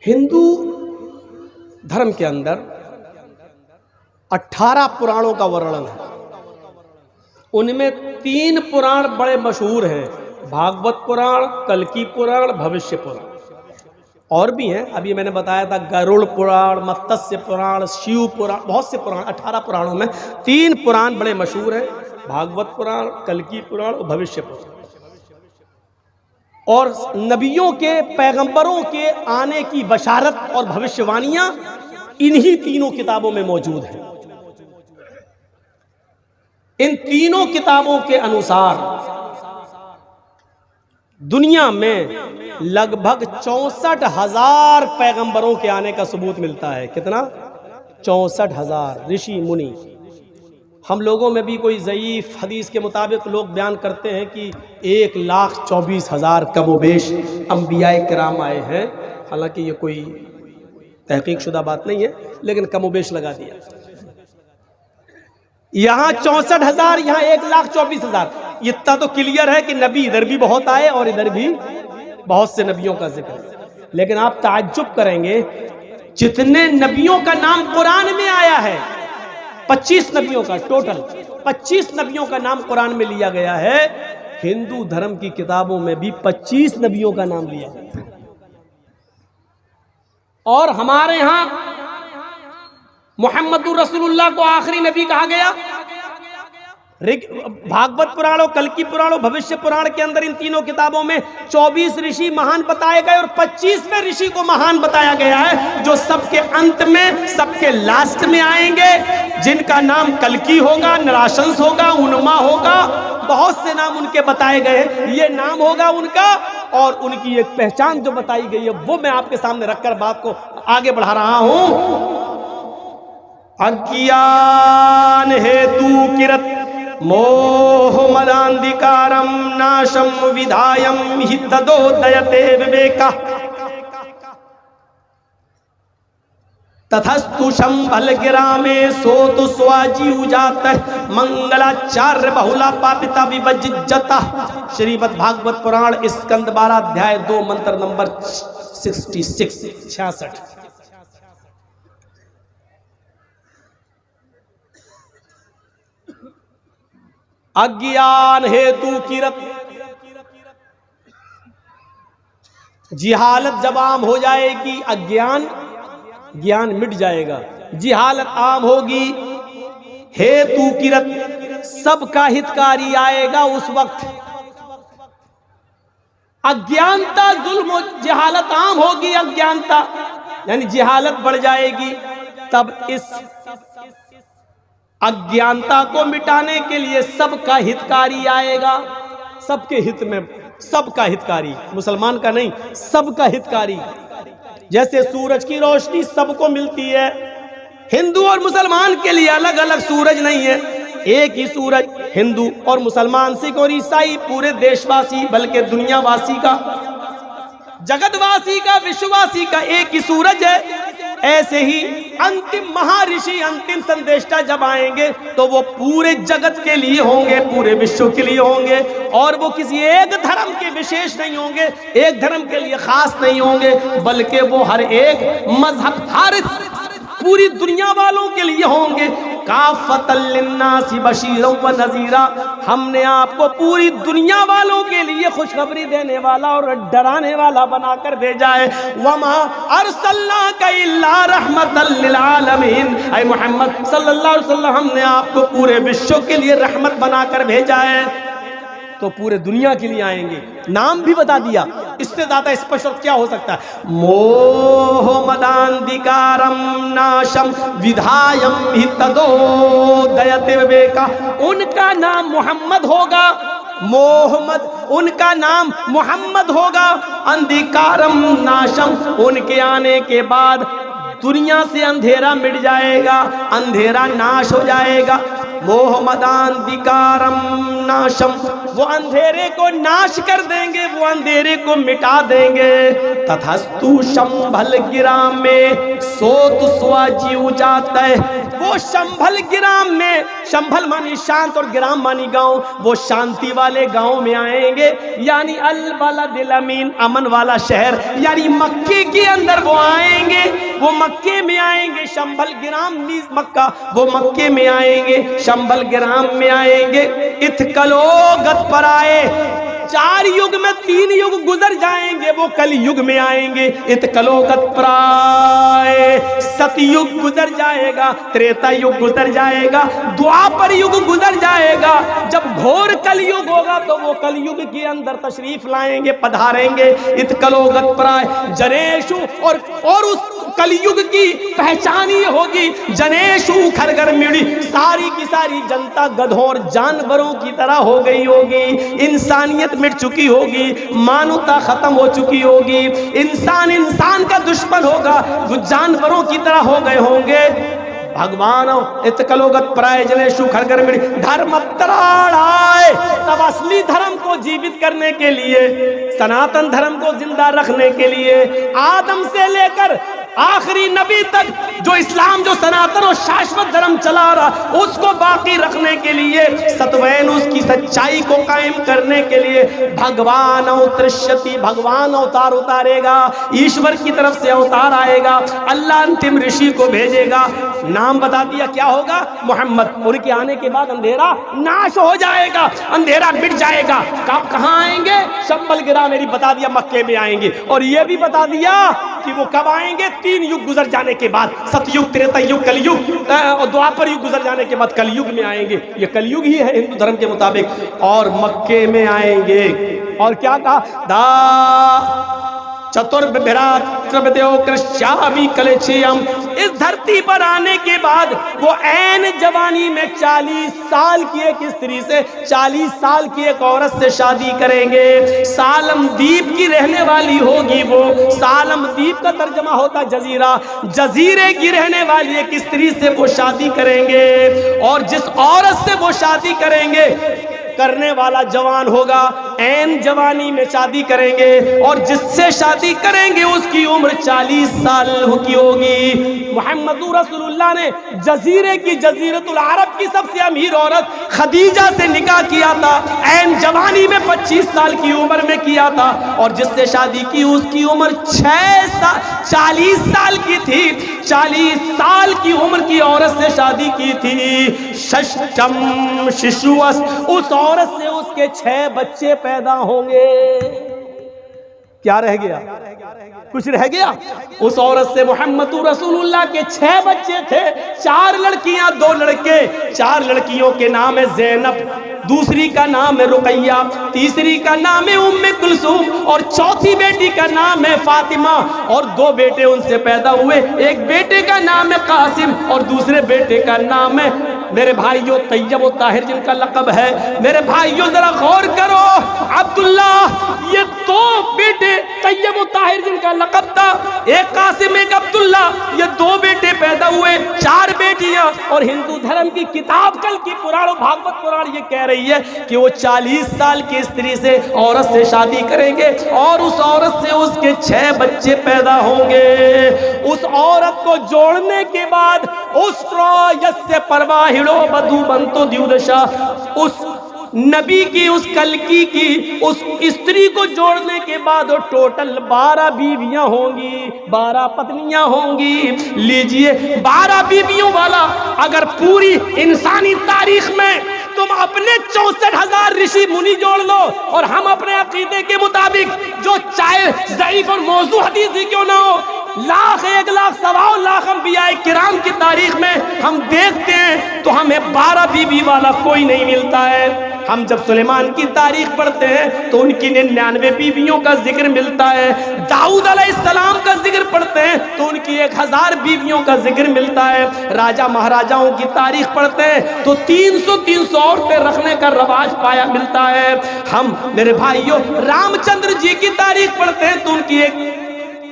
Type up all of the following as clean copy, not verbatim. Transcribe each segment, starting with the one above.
हिंदू धर्म के अंदर 18 पुराणों का वर्णन है। उनमें 3 पुराण बड़े मशहूर हैं, भागवत पुराण, कल्की पुराण, भविष्य पुराण। और भी हैं, अभी मैंने बताया था गरुड़ पुराण, मत्स्य पुराण, शिव पुराण, बहुत से पुराण। 18 पुराणों में 3 पुराण बड़े मशहूर हैं, भागवत पुराण, कल्की पुराण और भविष्य पुराण। और नबियों के, पैगंबरों के आने की बशारत और भविष्यवाणियां इन्हीं तीनों किताबों में मौजूद हैं। इन तीनों किताबों के अनुसार दुनिया में लगभग 64,000 पैगंबरों के आने का सबूत मिलता है। कितना? 64,000 ऋषि मुनि। हम लोगों में भी कोई ज़ईफ़ हदीस के मुताबिक लोग बयान करते हैं कि 1,24,000 कमोबेश अंबियाए किराम आए हैं। हालांकि ये कोई तहकीक शुदा बात नहीं है, लेकिन कमोबेश लगा दिया। यहाँ 64,000, यहाँ 1,24,000। इतना तो क्लियर है कि नबी इधर भी बहुत आए और इधर भी बहुत से नबियों का जिक्र है। लेकिन आप ताज्जुब करेंगे, जितने नबियों का नाम कुरान में आया है, 25 नबियों का, टोटल 25 नबियों का नाम कुरान में लिया गया है। हिंदू धर्म की किताबों में भी 25 नबियों का नाम लिया गया है। और हमारे यहां मुहम्मदुर रसूलुल्लाह को आखिरी नबी कहा गया। भागवत पुराण, कल्की पुराण और भविष्य पुराण के अंदर इन तीनों किताबों में 24 ऋषि महान बताए गए और 25वें ऋषि को महान बताया गया है, जो सबके अंत में, सबके लास्ट में आएंगे, जिनका नाम कल्की होगा, नराशंस होगा, उन्मा होगा, बहुत से नाम उनके बताए गए। ये नाम होगा उनका और उनकी एक पहचान जो बताई गई है, वो मैं आपके सामने रखकर बात को आगे बढ़ा रहा हूं। अज्ञान हेतु किरत मोह मदांधिकारम नाशम विधायम हि तदोदयते विवेका तथस्तु शंभल गिरामे सोतु स्वाजीव जाता मंगलाचार्य बहुला पापिता विभजिज्जता। श्रीमद् भागवत पुराण स्कंद 12 अध्याय 2 मंत्र नंबर 66। अज्ञान हेतु किरत, जिहालत जब आम हो जाएगी, ज्ञान मिट जाएगा, जिहालत आम होगी। हेतु किरत, सबका हितकारी आएगा उस वक्त। अज्ञानता, जुल्म, जिहालत आम होगी, अज्ञानता यानी जिहालत बढ़ जाएगी। तब इस अज्ञानता को मिटाने के लिए सबका हितकारी आएगा। सबके हित में, सबका हितकारी, मुसलमान का नहीं, सबका हितकारी। जैसे सूरज की रोशनी सबको मिलती है, हिंदू और मुसलमान के लिए अलग अलग सूरज नहीं है, एक ही सूरज। हिंदू और मुसलमान, सिख और ईसाई, पूरे देशवासी बल्कि दुनियावासी का, जगतवासी का, विश्ववासी का एक ही सूरज है। ऐसे ही अंतिम महर्षि, अंतिम संदेष्टा जब आएंगे तो वो पूरे जगत के लिए होंगे, पूरे विश्व के लिए होंगे। और वो किसी एक धर्म के विशेष नहीं होंगे, एक धर्म के लिए खास नहीं होंगे, बल्कि वो हर एक मजहब, हर पूरी दुनिया वालों के लिए होंगे। काफतल लिन्नासी बशीरन व नज़ीरा, हमने आपको पूरी दुनिया वालों के लिए खुशखबरी देने वाला और डराने वाला बनाकर भेजा है। वमा अरसलनाका इल्ला रहमतल लिल आलमीन, ऐ मोहम्मद सल्लल्लाहु अलैहि वसल्लम, हमने आपको पूरे विश्व के लिए रहमत बनाकर भेजा है। तो पूरे दुनिया के लिए आएंगे। नाम भी बता दिया, इससे ज्यादा स्पष्ट क्या हो सकता है? मोह मदांधिकारम नाशम विधायम हि तदोदयते विवेका। उनका नाम मोहम्मद होगा, मोहम्मद, उनका नाम मोहम्मद होगा। अंधिकारम नाशम, उनके आने के बाद दुनिया से अंधेरा मिट जाएगा, अंधेरा नाश हो जाएगा। मोह मदांधिकारम नाशम, वो अंधेरे को नाश कर देंगे, वो अंधेरे को मिटा देंगे। तथस्तु शंभल गिराम में सोत स्वजीव जाता है, वो शंभल गिराम में, शंभल मानी शांत और गिराम मानी गांव, वो शांति वाले गांव में आएंगे, यानी अल बलदिल अमीन, अमन वाला शहर, यानी मक्के के अंदर वो आएंगे, वो मक्के में आएंगे। शंभल गिराम नीज मक्का, वो मक्के में आएंगे, शंभल गिराम में आएंगे। इत्कलो गत पर आए, 4 युग में 3 युग गुजर जाएंगे, वो कल युग में आएंगे। इत्कलो गत पर आए, सतयुग गुजर जाएगा, त्रेता युग गुजर जाएगा, द्वापर युग गुजर जाएगा। जब घोर कलयुग होगा तो वो कलयुग के अंदर तशरीफ लाएंगे, पधारेंगे। इत्कलो गत पर आए जनेशु, और उस कलयुग की पहचान ये होगी, जनेशु खरगर मिड़ी, सारी की सारी जनता गधों और जानवरों की तरह हो गई होगी। इंसानियत मिट चुकी होगी, मानवता खत्म हो चुकी होगी, इंसान इंसान का दुश्मन होगा, वो जानवरों की तरह हो गए होंगे। भगवान इत्कलोगत प्राय जनेशु खरगर मिड़ी, धर्म तराड़ाए, तब असली धर्म को जीवित करने के लिए, सनातन धर्म को जिंदा रखने के लिए, आदम से लेकर आखिरी नबी तक जो इस्लाम, जो सनातन और शाश्वत धर्म चला रहा, उसको बाकी रखने के लिए, सत्वैन उसकी सच्चाई को कायम करने के लिए भगवान अवतरिष्यति, भगवान अवतार उतारेगा, ईश्वर की तरफ से अवतार आएगा, अल्लाह अंतिम ऋषि को भेजेगा। नाम बता दिया क्या होगा, मोहम्मद। उनके आने के बाद अंधेरा नाश हो जाएगा, अंधेरा मिट जाएगा। कहाँ आएंगे, शंभल गिरा मेरी बता दिया, मक्के में आएंगे। और ये भी बता दिया कि वो कब आएंगे, 3 युग गुजर जाने के बाद, सतयुग, त्रेता युग, कलयुग और द्वापर युग गुजर जाने के बाद कलयुग में आएंगे। ये कलयुग ही है हिंदू धर्म के मुताबिक। और मक्के में आएंगे, और क्या कहा, दा चतुर्भ्रातृदेव कृष्यामि कलेच्छेयम, इस धरती पर आने के बाद वो ऐन जवानी में 40 साल की एक स्त्री से, 40 साल की एक औरत से शादी करेंगे। सालम द्वीप की रहने वाली होगी वो, सालम द्वीप का तर्जमा होता जजीरा, जजीरे की रहने वाली एक स्त्री से वो शादी करेंगे। और जिस औरत से वो शादी करेंगे, करने वाला जवान होगा, ऐन जवानी में शादी करेंगे, और जिससे शादी करेंगे उसकी उम्र 40 साल की होगी। मोहम्मद रसूलुल्लाह ने जजीरे की, जजीरतुल अरब की सबसे अमीर औरत खदीजा से निकाह किया था, ऐन जवानी में 25 साल की उम्र में किया था, और जिससे शादी की उसकी उम्र 40 साल की थी। 40 साल की उम्र की औरत से शादी की थी। षष्ठम शिशुअस, उस औरत से उसके 6 बच्चे पैदा होंगे। क्या रह गया, कुछ रह गया? उस औरत से मोहम्मद रसूलुल्लाह के 6 बच्चे थे, 4 लड़कियां 2 लड़के। 4 लड़कियों के नाम है ज़ैनब, दूसरी का नाम है रुकैया, तीसरी का नाम है उम्मे कुलसूम, और चौथी बेटी का नाम है फातिमा। और 2 बेटे उनसे पैदा हुए, एक बेटे का नाम है कासिम और दूसरे बेटे का नाम है, मेरे भाइयों, तैयब और ताहिर जिनका लक़ब है। मेरे भाइयों जरा गौर करो, अब्दुल्ला, ये 2 बेटे तैयब और ताहिर जिनका लक़ब था, एक कासिम एक अब्दुल्ला, ये 2 बेटे पैदा हुए, 4 बेटियां। और हिंदू धर्म की किताब कल की पुराण, भागवत पुराण ये कह रही है कि वो 40 साल की स्त्री से, औरत से शादी करेंगे, और उस औरत से उसके 6 बच्चे पैदा होंगे। उस औरत को जोड़ने के बाद उस परवाहिड़ो बधु बंतो द्युदशा, उस नबी की, उस कलकी की, उस स्त्री को जोड़ने के बाद टोटल 12 बीवियां होंगी, 12 पत्नियां होंगी। लीजिए, 12 बीवियों वाला अगर पूरी इंसानी तारीख में तुम अपने 64,000 ऋषि मुनि जोड़ लो, और हम अपने अकीदे के मुताबिक, जो चाहे ज़ईफ और मौजू हदीस ही क्यों ना हो, लाख, 1 लाख, 1.25 लाख अंबियाए किराम की तारीख में हम देखते हैं, तो हमें 12 बीवी वाला कोई नहीं मिलता है। हम जब सुलेमान की तारीख पढ़ते हैं तो उनकी 99 बीवियों का जिक्र मिलता है। दाऊद अलैहिस्सलाम का जिक्र पढ़ते हैं तो उनकी 1000 बीवियों का जिक्र मिलता है। राजा महाराजाओं की तारीख पढ़ते हैं तो 300 औरतें रखने का रवाज पाया मिलता है। हम, मेरे भाइयों, रामचंद्र जी की तारीख पढ़ते हैं तो उनकी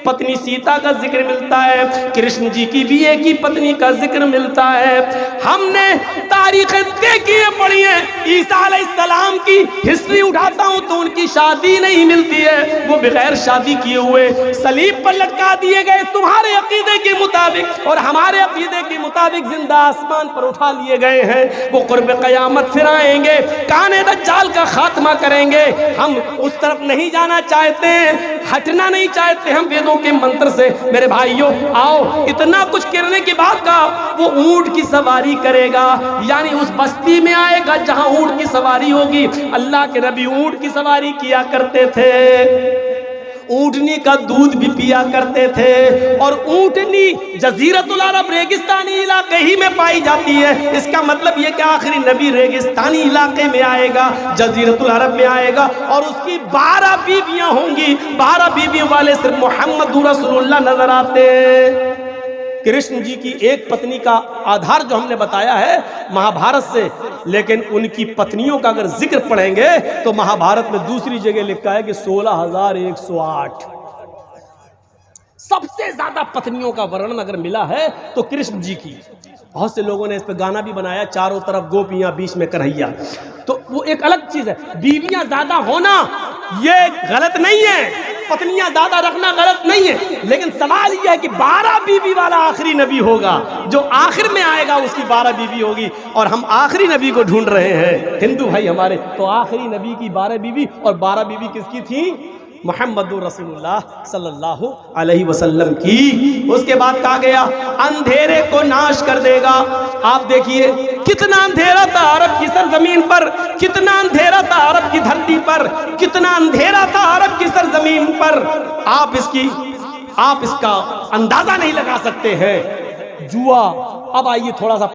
पत्नी सीता का जिक्र मिलता है, कृष्ण जी की भी एक ही पत्नी का जिक्र मिलता है। हमने तारीख देखी है, पढ़ी है, ईसा अलैहिस्सलाम की हिस्ट्री उठाता हूं तो उनकी शादी नहीं मिलती है, वो बगैर शादी किए हुए सलीब पर लटका दिए गए तुम्हारे अकीदे के मुताबिक, और हमारे अकीदे के मुताबिक जिंदा आसमान पर उठा लिए गए हैं। वो कुर्ब क़यामत फिर आएंगे, काने दज्जाल का खात्मा करेंगे। हम उस तरफ नहीं जाना चाहते हैं, हटना नहीं चाहते हम वेदों के मंत्र से। मेरे भाइयों आओ, इतना कुछ करने के बाद का वो ऊंट की सवारी करेगा, यानी उस बस्ती में आएगा जहां ऊंट की सवारी होगी। अल्लाह के नबी ऊंट की सवारी किया करते थे, ऊँटनी का दूध भी पिया करते थे, और ऊँटनी जजीरतुल अरब रेगिस्तानी इलाके ही में पाई जाती है। इसका मतलब ये कि आखिरी नबी रेगिस्तानी इलाके में आएगा, जजीरतुल अरब में आएगा, और उसकी 12 बीवियां होंगी। 12 बीवियों वाले सिर्फ मोहम्मद रसूलुल्लाह नजर आते हैं। कृष्ण जी की एक पत्नी का आधार जो हमने बताया है महाभारत से, लेकिन उनकी पत्नियों का अगर जिक्र पढ़ेंगे तो महाभारत में दूसरी जगह लिखा है कि 16,108 सबसे ज्यादा पत्नियों का वर्णन अगर मिला है तो कृष्ण जी की। बहुत से लोगों ने इस पर गाना भी बनाया, चारों तरफ गोपियां बीच में कन्हैया, तो वो एक अलग चीज है। बीवियां ज्यादा होना ये गलत नहीं है, पत्नियां ज्यादा रखना गलत नहीं है, लेकिन सवाल यह है कि 12 बीवी वाला आखिरी नबी होगा, जो आखिर में आएगा उसकी 12 बीवी होगी, और हम आखिरी नबी को ढूंढ रहे हैं हिंदू भाई हमारे। तो आखिरी नबी की 12 बीवी, और 12 बीवी किसकी थी? मोहम्मद रसूलुल्लाह सल्लल्लाहु अलैहि वसल्लम की। उसके बाद कहा गया अंधेरे को नाश कर देगा। आप देखिए कितना अंधेरा था अरब की सरजमीन पर, कितना अंधेरा था अरब की धरती पर, कितना अंधेरा था अरब की सरजमीन पर। आप इसका अंदाजा नहीं लगा सकते हैं। जुआ, अब आइए थोड़ा सा